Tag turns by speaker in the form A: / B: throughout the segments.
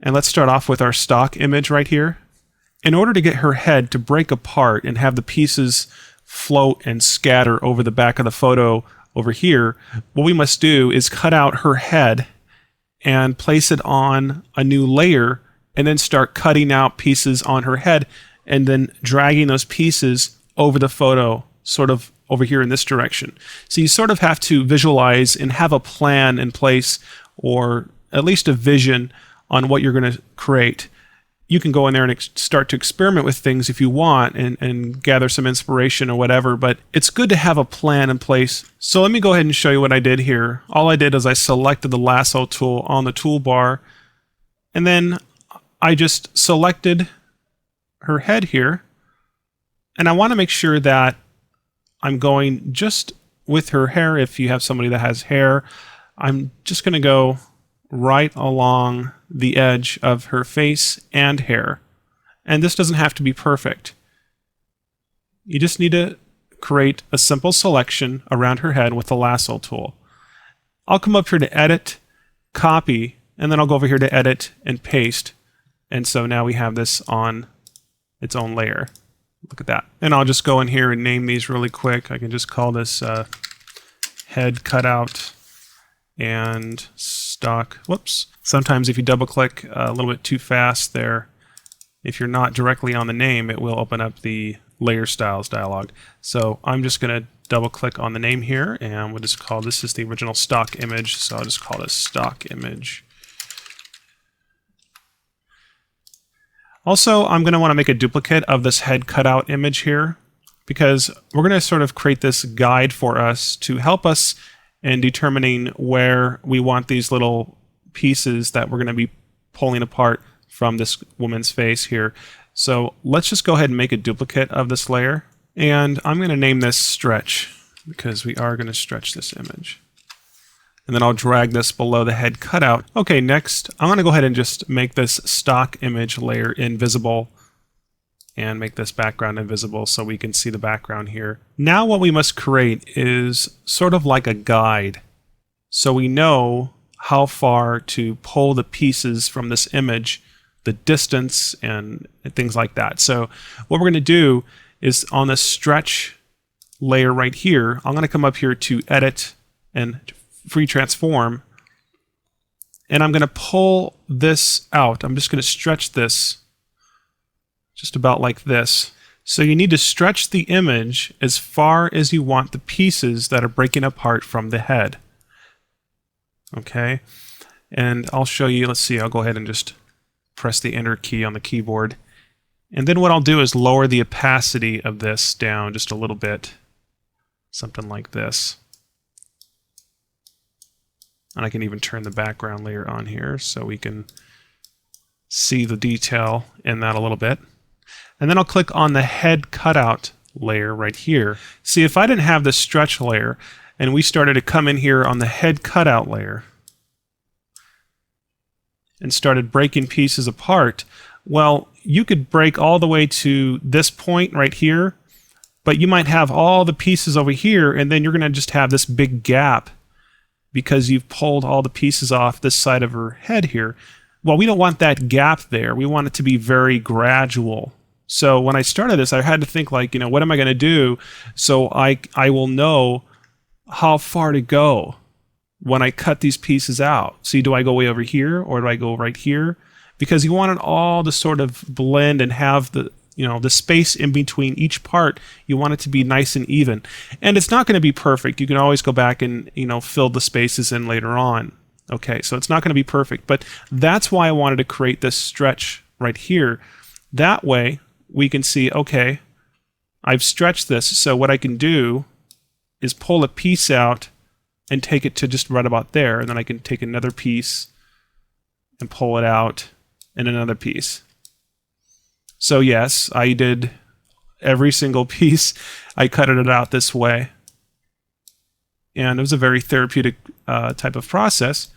A: And let's start off with our stock image right here. In order to get her head to break apart and have the pieces float and scatter over the back of the photo over here, what we must do is cut out her head and place it on a new layer, and then start cutting out pieces on her head and then dragging those pieces over the photo, sort of over here in this direction. So you sort of have to visualize and have a plan in place, or at least a vision on what you're going to create. You can go in there and start to experiment with things if you want and gather some inspiration or whatever, but it's good to have a plan in place. So let me go ahead and show you what I did here. All I did is I selected the lasso tool on the toolbar, and then I just selected her head here, and I want to make sure that I'm going just with her hair. If you have somebody that has hair, I'm just going to go right along the edge of her face and hair. And this doesn't have to be perfect. You just need to create a simple selection around her head with the lasso tool. I'll come up here to edit, copy, and then I'll go over here to edit and paste. And so now we have this on its own layer. Look at that. And I'll just go in here and name these really quick. I can just call this head cutout and stock. Whoops. Sometimes if you double click a little bit too fast there, if you're not directly on the name, it will open up the layer styles dialog. So I'm just going to double click on the name here, and we'll just call this is the original stock image. So I'll just call this stock image. Also, I'm going to want to make a duplicate of this head cutout image here, because we're going to sort of create this guide for us to help us in determining where we want these little pieces that we're going to be pulling apart from this woman's face here. So let's just go ahead and make a duplicate of this layer, and I'm going to name this stretch, because we are going to stretch this image. And then I'll drag this below the head cutout. Okay, next, I'm going to go ahead and just make this stock image layer invisible and make this background invisible so we can see the background here. Now what we must create is sort of like a guide, so we know how far to pull the pieces from this image, the distance and things like that. So what we're going to do is on the stretch layer right here, I'm going to come up here to edit and free transform, and I'm going to pull this out. I'm just going to stretch this just about like this. So you need to stretch the image as far as you want the pieces that are breaking apart from the head. Okay, and I'll show you. Let's see, I'll go ahead and just press the enter key on the keyboard, and then what I'll do is lower the opacity of this down just a little bit, something like this. And I can even turn the background layer on here so we can see the detail in that a little bit. And then I'll click on the head cutout layer right here. See, if I didn't have this stretch layer and we started to come in here on the head cutout layer and started breaking pieces apart, well, you could break all the way to this point right here, but you might have all the pieces over here, and then you're going to just have this big gap because you've pulled all the pieces off this side of her head here. Well, we don't want that gap there. We want it to be very gradual. So when I started this, I had to think like, what am I going to do so I will know how far to go when I cut these pieces out. See, do I go way over here or do I go right here? Because you want it all to sort of blend and have the space in between each part. You want it to be nice and even. And it's not going to be perfect. You can always go back and, fill the spaces in later on. Okay, so it's not going to be perfect, but that's why I wanted to create this stretch right here. That way we can see, okay, I've stretched this, so what I can do is pull a piece out and take it to just right about there, and then I can take another piece and pull it out and another piece. So yes, I did every single piece. I cut it out this way. And it was a very therapeutic type of process.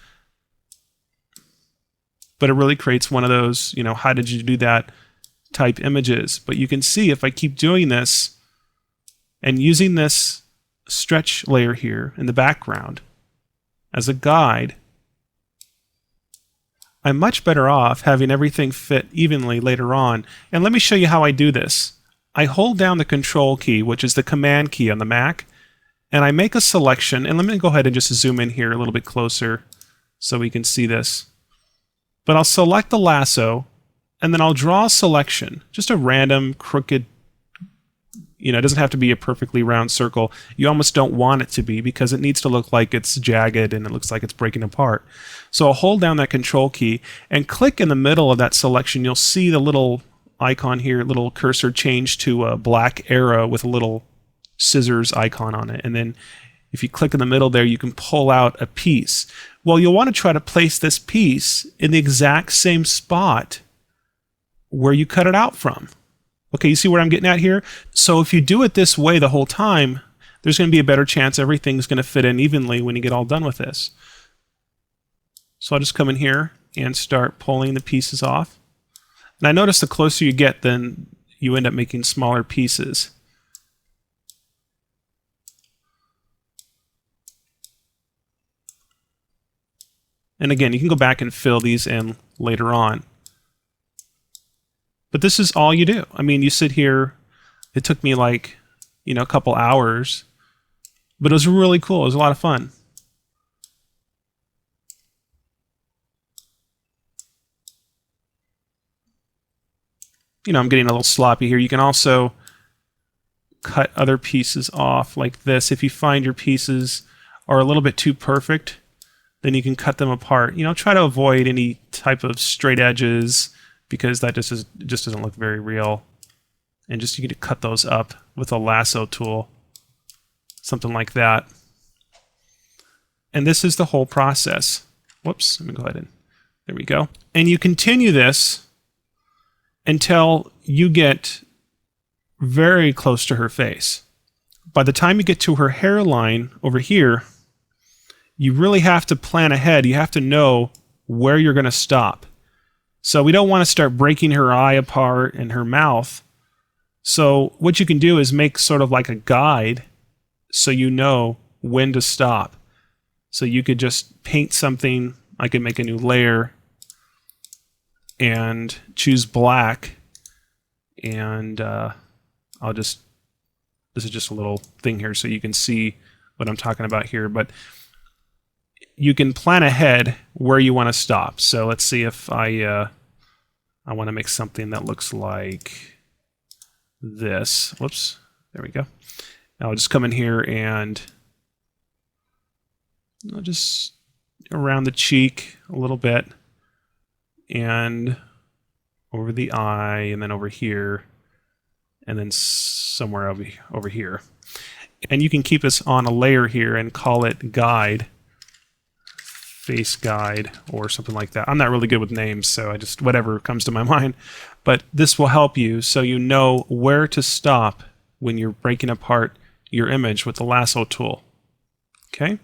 A: But it really creates one of those, how did you do that type images. But you can see if I keep doing this and using this stretch layer here in the background as a guide, I'm much better off having everything fit evenly later on. And let me show you how I do this. I hold down the Control key, which is the Command key on the Mac, and I make a selection. And let me go ahead and just zoom in here a little bit closer so we can see this. But I'll select the lasso, and then I'll draw a selection, just a random crooked, it doesn't have to be a perfectly round circle. You almost don't want it to be because it needs to look like it's jagged and it looks like it's breaking apart. So I'll hold down that Control key and click in the middle of that selection. You'll see the little icon here, little cursor change to a black arrow with a little scissors icon on it. And then if you click in the middle there, you can pull out a piece. Well, you'll want to try to place this piece in the exact same spot where you cut it out from. Okay, you see what I'm getting at here? So if you do it this way the whole time, there's going to be a better chance everything's going to fit in evenly when you get all done with this. So I'll just come in here and start pulling the pieces off. And I notice the closer you get, then you end up making smaller pieces. And again, you can go back and fill these in later on. But this is all you do. I mean, you sit here, it took me like, a couple hours, but it was really cool. It was a lot of fun. I'm getting a little sloppy here. You can also cut other pieces off like this. If you find your pieces are a little bit too perfect, then you can cut them apart. Try to avoid any type of straight edges, because that just doesn't look very real. And just you get to cut those up with a lasso tool, something like that. And this is the whole process. Whoops, let me go ahead and, there we go. And you continue this until you get very close to her face. By the time you get to her hairline over here, you really have to plan ahead. You have to know where you're going to stop. So we don't want to start breaking her eye apart and her mouth. So what you can do is make sort of like a guide so you know when to stop. So you could just paint something. I could make a new layer and choose black. And this is just a little thing here so you can see what I'm talking about here. But you can plan ahead where you want to stop. So let's see if I want to make something that looks like this. Whoops, there we go. Now I'll just come in here and I'll just around the cheek a little bit and over the eye and then over here and then somewhere over here. And you can keep this on a layer here and call it guide. Face guide or something like that. I'm not really good with names, so I just whatever comes to my mind. But this will help you so you know where to stop when you're breaking apart your image with the lasso tool. Okay?